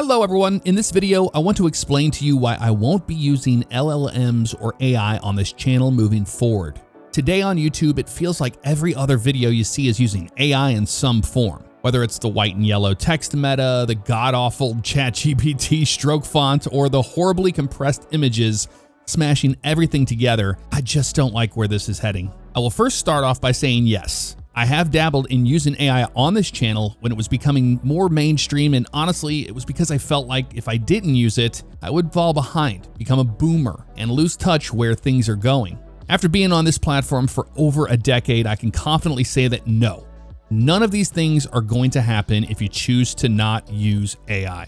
Hello everyone, in this video I want to explain to you why I won't be using LLMs or AI on this channel moving forward. Today on YouTube it feels like every other video you see is using AI in some form. Whether it's the white and yellow text meta, the god-awful ChatGPT stroke font, or the horribly compressed images smashing everything together, I just don't like where this is heading. I will first start off by saying yes, I have dabbled in using AI on this channel when it was becoming more mainstream, and honestly, it was because I felt like if I didn't use it, I would fall behind, become a boomer, and lose touch where things are going. After being on this platform for over a decade, I can confidently say that no, none of these things are going to happen if you choose to not use AI.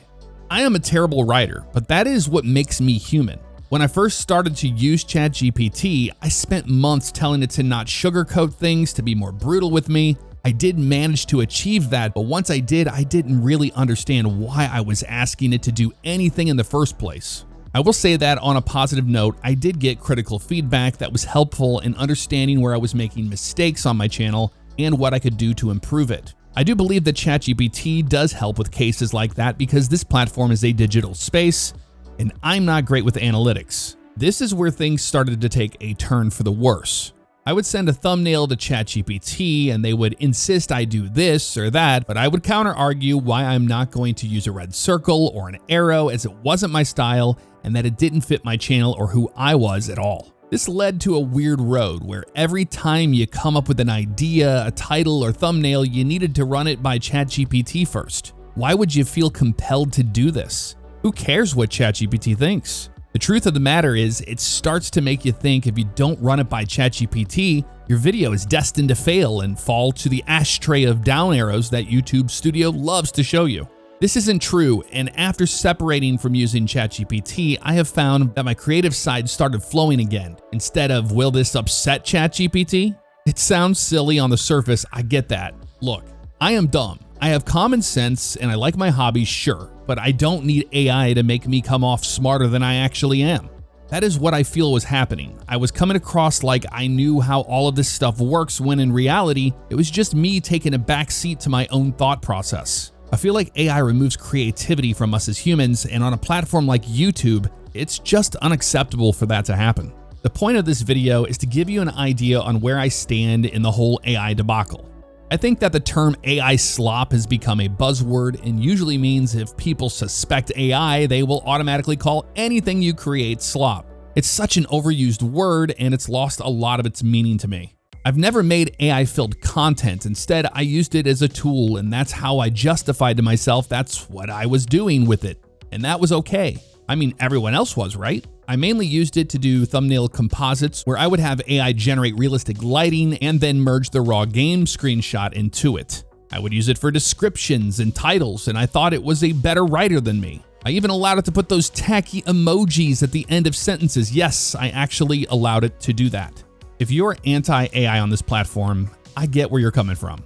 I am a terrible writer, but that is what makes me human. When I first started to use ChatGPT, I spent months telling it to not sugarcoat things, to be more brutal with me. I did manage to achieve that, but once I did, I didn't really understand why I was asking it to do anything in the first place. I will say that on a positive note, I did get critical feedback that was helpful in understanding where I was making mistakes on my channel and what I could do to improve it. I do believe that ChatGPT does help with cases like that because this platform is a digital space, and I'm not great with analytics. This is where things started to take a turn for the worse. I would send a thumbnail to ChatGPT and they would insist I do this or that, but I would counter argue why I'm not going to use a red circle or an arrow as it wasn't my style and that it didn't fit my channel or who I was at all. This led to a weird road where every time you come up with an idea, a title, or thumbnail, you needed to run it by ChatGPT first. Why would you feel compelled to do this? Who cares what ChatGPT thinks? The truth of the matter is, it starts to make you think if you don't run it by ChatGPT, your video is destined to fail and fall to the ashtray of down arrows that YouTube Studio loves to show you. This isn't true, and after separating from using ChatGPT, I have found that my creative side started flowing again, instead of will this upset ChatGPT? It sounds silly on the surface, I get that. Look, I am dumb. I have common sense and I like my hobbies, sure, but I don't need AI to make me come off smarter than I actually am. That is what I feel was happening. I was coming across like I knew how all of this stuff works when in reality, it was just me taking a back seat to my own thought process. I feel like AI removes creativity from us as humans, and on a platform like YouTube, it's just unacceptable for that to happen. The point of this video is to give you an idea on where I stand in the whole AI debacle. I think that the term AI slop has become a buzzword and usually means if people suspect AI, they will automatically call anything you create slop. It's such an overused word and it's lost a lot of its meaning to me. I've never made AI-filled content. Instead, I used it as a tool, and that's how I justified to myself that's what I was doing with it. And that was okay. I mean, everyone else was, right? I mainly used it to do thumbnail composites where I would have AI generate realistic lighting and then merge the raw game screenshot into it. I would use it for descriptions and titles, and I thought it was a better writer than me. I even allowed it to put those tacky emojis at the end of sentences. Yes, I actually allowed it to do that. If you're anti-AI on this platform, I get where you're coming from.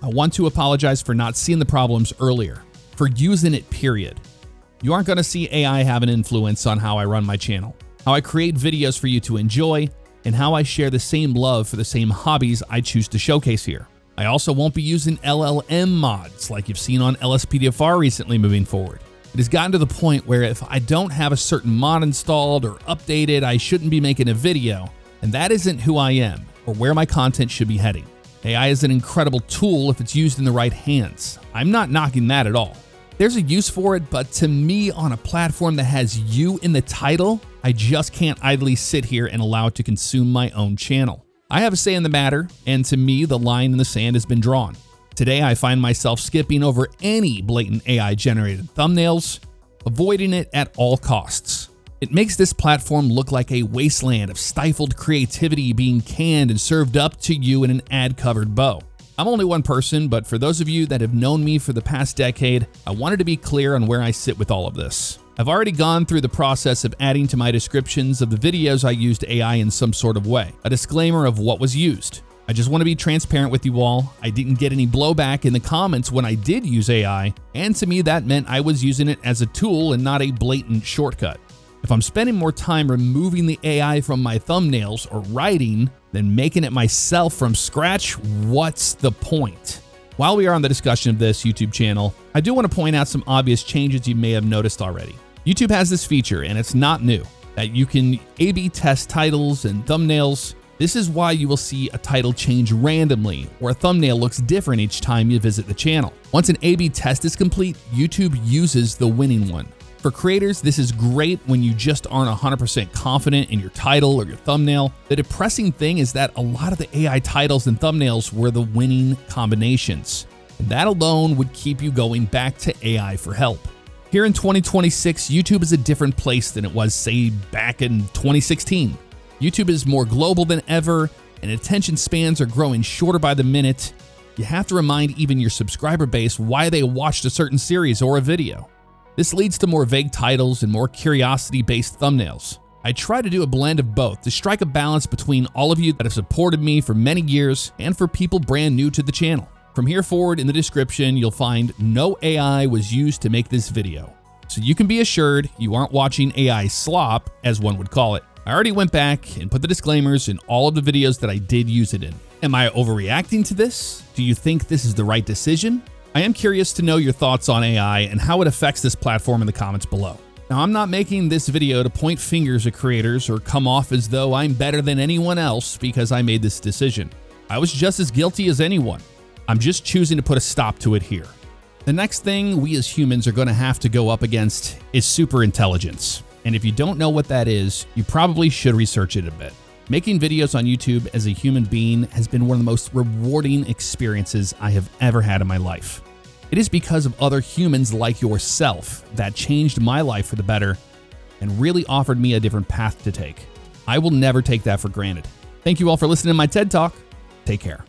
I want to apologize for not seeing the problems earlier, for using it, period. You aren't going to see AI have an influence on how I run my channel, how I create videos for you to enjoy, and how I share the same love for the same hobbies I choose to showcase here. I also won't be using LLM mods like you've seen on LSPDFR recently moving forward. It has gotten to the point where if I don't have a certain mod installed or updated, I shouldn't be making a video, and that isn't who I am or where my content should be heading. AI is an incredible tool if it's used in the right hands. I'm not knocking that at all. There's a use for it, but to me, on a platform that has you in the title, I just can't idly sit here and allow it to consume my own channel. I have a say in the matter, and to me, the line in the sand has been drawn. Today, I find myself skipping over any blatant AI-generated thumbnails, avoiding it at all costs. It makes this platform look like a wasteland of stifled creativity being canned and served up to you in an ad-covered bow. I'm only one person, but for those of you that have known me for the past decade, I wanted to be clear on where I sit with all of this. I've already gone through the process of adding to my descriptions of the videos I used AI in some sort of way, a disclaimer of what was used. I just want to be transparent with you all. I didn't get any blowback in the comments when I did use AI, and to me that meant I was using it as a tool and not a blatant shortcut. If I'm spending more time removing the AI from my thumbnails or writing than making it myself from scratch, what's the point? While we are on the discussion of this YouTube channel, I do want to point out some obvious changes you may have noticed already. YouTube has this feature, and it's not new, that you can A/B test titles and thumbnails. This is why you will see a title change randomly, or a thumbnail looks different each time you visit the channel. Once an A/B test is complete, YouTube uses the winning one. For creators, this is great when you just aren't 100% confident in your title or your thumbnail. The depressing thing is that a lot of the AI titles and thumbnails were the winning combinations. And that alone would keep you going back to AI for help. Here in 2026, YouTube is a different place than it was, say, back in 2016. YouTube is more global than ever, and attention spans are growing shorter by the minute. You have to remind even your subscriber base why they watched a certain series or a video. This leads to more vague titles and more curiosity-based thumbnails. I try to do a blend of both to strike a balance between all of you that have supported me for many years and for people brand new to the channel. From here forward in the description, you'll find no AI was used to make this video. So you can be assured you aren't watching AI slop, as one would call it. I already went back and put the disclaimers in all of the videos that I did use it in. Am I overreacting to this? Do you think this is the right decision? I am curious to know your thoughts on AI and how it affects this platform in the comments below. Now, I'm not making this video to point fingers at creators or come off as though I'm better than anyone else because I made this decision. I was just as guilty as anyone. I'm just choosing to put a stop to it here. The next thing we as humans are going to have to go up against is superintelligence. And if you don't know what that is, you probably should research it a bit. Making videos on YouTube as a human being has been one of the most rewarding experiences I have ever had in my life. It is because of other humans like yourself that changed my life for the better and really offered me a different path to take. I will never take that for granted. Thank you all for listening to my TED Talk. Take care.